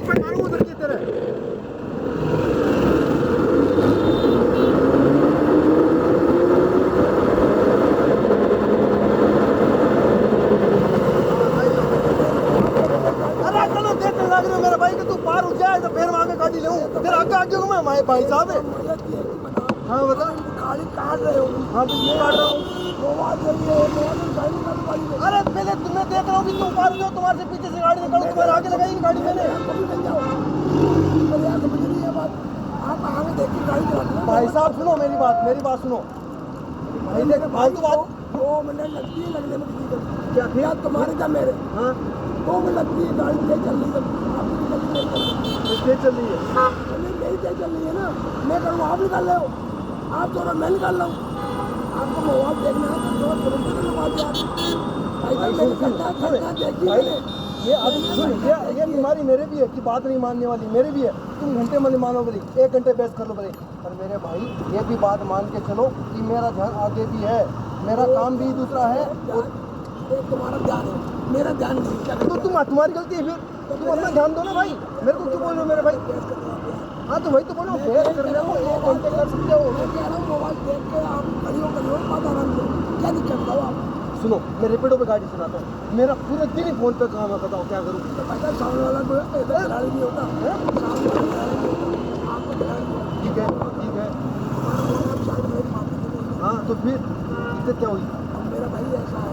थप्पड़ मारूं उधर की तरह। अरे चलो देखने लग रहे हो मेरे भाई कि तू पार उठ जाए तो फिर वहां के गाड़ी लूं, फिर आगे आगे मैं हमारे भाई साहब है। हाँ बता, गाड़ी काट रहे हो। हाँ तो ये काट रहा हूँ। अरे पहले तुम्हें देख रहा हूँ कि तुम पार हो जाओ, तुम्हारे से पीछे से गाड़ी निकालो, तुम्हारे आगे लगाई गाड़ी मैंने। आप आगे देखिए गाड़ी चलाते हो। भाई साहब सुनो मेरी बात सुनो। भाई देख फालतू बात 2 मिनट लगती है लगने में किसी को। क्या थी? तुम्हारे क्या मेरे? हाँ 2 मिनट लगती है, गाड़ी तेज चल रही है, आपकी भी गाड़ी तेज चल रही है। तेज चल रही है। नहीं तेज चल रही है ना, मैं करूँ आप निकाल रहे हो, आप तो मैं निकाल रहा हूँ। आपको मोबाइल देखना है तो तुरंत निकाल दिया। भाई ये अब सुन, ये बीमारी मेरे भी है कि बात नहीं मानने वाली, मेरे भी है। तुम घंटे में नहीं मानो बोली, 1 घंटे बहस कर लो बोले, पर मेरे भाई ये भी बात मान के चलो कि मेरा ध्यान आगे भी है, मेरा काम भी दूसरा है। और तुम्हारा ध्यान है, मेरा ध्यान नहीं। तो तुम्हारी गलती है, फिर तुम अपना ध्यान दो ना भाई, मेरे को क्यों बोल रहे हो मेरे भाई? हाँ तो वही तो बोलो, बहस करने को 1 घंटे कर सकते हो। मैं कह रहा हूँ मोबाइल देख के आप करियो बात आराम से, क्या दिक्कत बताओ आप? सुनो मैं रेपिडो पे गाड़ी चलाता हूँ, मेरा पूरे दिन ही फोन पे काम है, बताओ क्या करूँ? पता है सामने वाला कोई खिलाड़ी नहीं होता, सामने वाला खिलाड़ी नहीं होता, आपको खिलाड़ी नहीं होता। ठीक है हाँ तो फिर दिक्कत क्या हुई? मेरा भाई ऐसा है,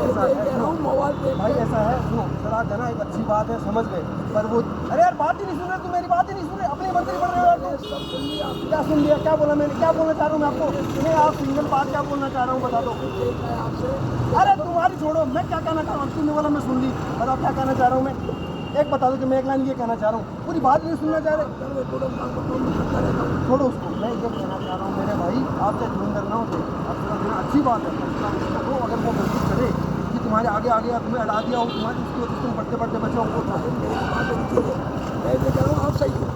ऐसा है कह रहा हूँ मोबाइल देख भाई, ऐसा है सुनो, चला जाना एक अच्छी बात है, समझ गए, पर वो अरे यार बात ही नहीं सुन रहे, तू मेरी बात ही नहीं सुन रहे, अपने मंत्री बन रहे हो यार तुम। सब सुन लिया क्या सुन लिया? क्या बोला मैंने? क्या बोलना चाह रहा हूँ मैं आपको? नहीं आप सिंगल बात क्या बोलना चाह रहा हूँ बता दो। आपसे। अरे तुम्हारी छोड़ो, मैं क्या कहना चाह रहा हूँ, तुमने बोला मैं सुन ली, बताओ क्या कहना चाह रहा हूँ मैं? एक बता दो कि मैं एक लाइन ये कहना चाह रहा हूँ, पूरी बात नहीं सुनना चाह रहे। छोड़ो उसको, मैं ये कहना चाह रहा हूँ मेरे भाई, आप चाहे धुरंधर ना होते, आप थोड़ा देना अच्छी बात है, तो अगर वो गलती करे कि तुम्हारे आगे आगे या तुम्हें अड़ा दिया हो, तुम्हारी उसकी वजह से तुम बढ़ते बढ़ते बचो, वो था। मैं ये कह रहा हूँ आप सही हो,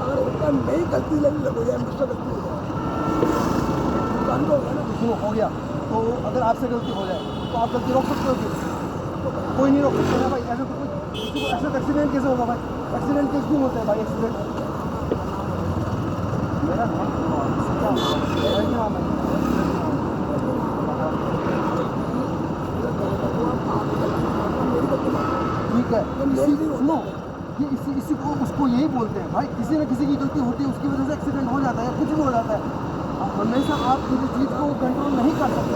अगर उनका नई गलती लग हो जाए, मुझसे गलती हो जाए, बंद हो गया ना। सुनो हो गया, तो अगर आपसे गलती हो जाए तो आप गलती रोक सकते हो फिर? कोई नहीं रोक सकते ना भाई, ऐसा तो कोई किसी को ऐसा एक्सीडेंट कैसे होगा भाई? एक्सीडेंट कैसे क्यों होता है भाई एक्सीडेंट? मेरा नाम है ठीक है, सुनो ये इसी को उसको यही बोलते हैं भाई, किसी न किसी की गलती होती है, उसकी वजह से एक्सीडेंट हो जाता है, कुछ भी हो जाता है। हमेशा आप किसी चीज़ को कंट्रोल नहीं कर सकते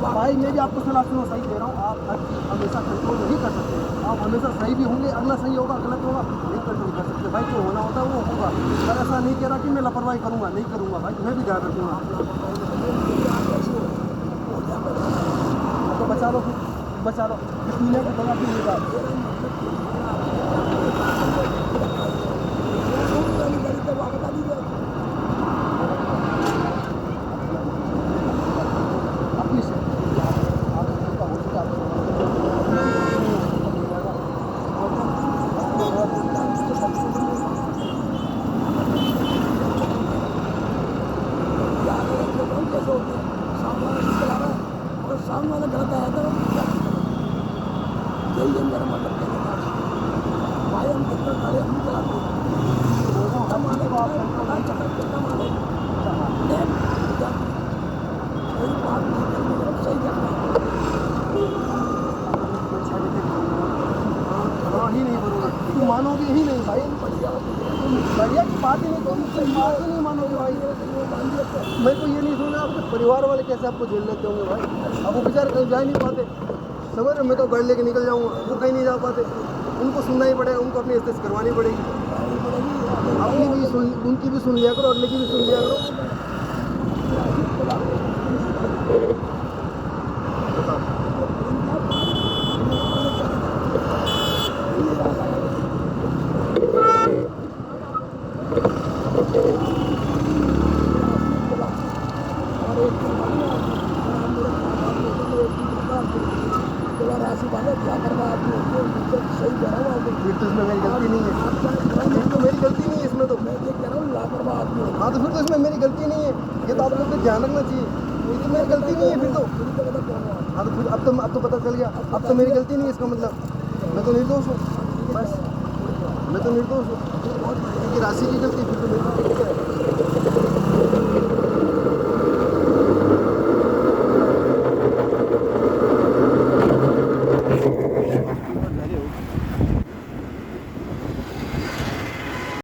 भाई मैं भी आपको सलाह सुनो, सही दे रहा हूँ, आप हर चीज़ हमेशा कंट्रोल नहीं कर सकते, आप हमेशा सही भी होंगे, अगला सही होगा गलत होगा नहीं कंट्रोल कर सकते भाई, जो होना होता है वो होगा। पर ऐसा नहीं कह रहा कि मैं लापरवाही करूँगा, नहीं करूँगा भाई, मैं भी ध्यान रखूँगा। तो बचा लो फिर, बचा लो, दुनिया की दवा की बात। सामने वाला गलत आया था, यही है मेरा मतलब कहने का भाई, हम कितना गाड़ी हम चलाते हैं, माने कितना माने कोई बात नहीं करनी है, सही करना ही नहीं बोलूँगा, तुम मानोगे ही नहीं भाई, बढ़िया की बात ही नहीं, तुम बात ही नहीं मानोगे भाई। मेरे को ये नहीं सुना आपके परिवार वाले कैसे आपको झेल लेते होंगे भाई, अब वो बेचारे कहीं जा नहीं पाते, समझ रहे, मैं तो गाड़ी लेके निकल जाऊँगा, वो कहीं नहीं जा पाते, उनको सुनना ही पड़ेगा, उनको अपनी स्टेज करवानी पड़ेगी, अपनी भी सुन, उनकी भी सुन लिया करो, अगले की भी सुन लिया करो। राशि वाले क्या करवा सही कह रहा हूँ, फिर तो इसमें मेरी गलती नहीं है, फिर तो मेरी गलती नहीं है इसमें, तो मैं ये कह रहा हूँ लापरवाह आदमी। हाँ तो फिर तो इसमें मेरी गलती नहीं है, ये तो आपको फिर ध्यान रखना चाहिए, मेरी गलती नहीं है फिर तो। हाँ तो फिर अब तो पता चल गया, अब तो मेरी गलती नहीं है इसका मतलब। मैं तो निर्दोष हूँ, बस मैं तो निर्दोष हूँ, बहुत बढ़िया। क्योंकि राशि की गलती फिर तो निर्दोष।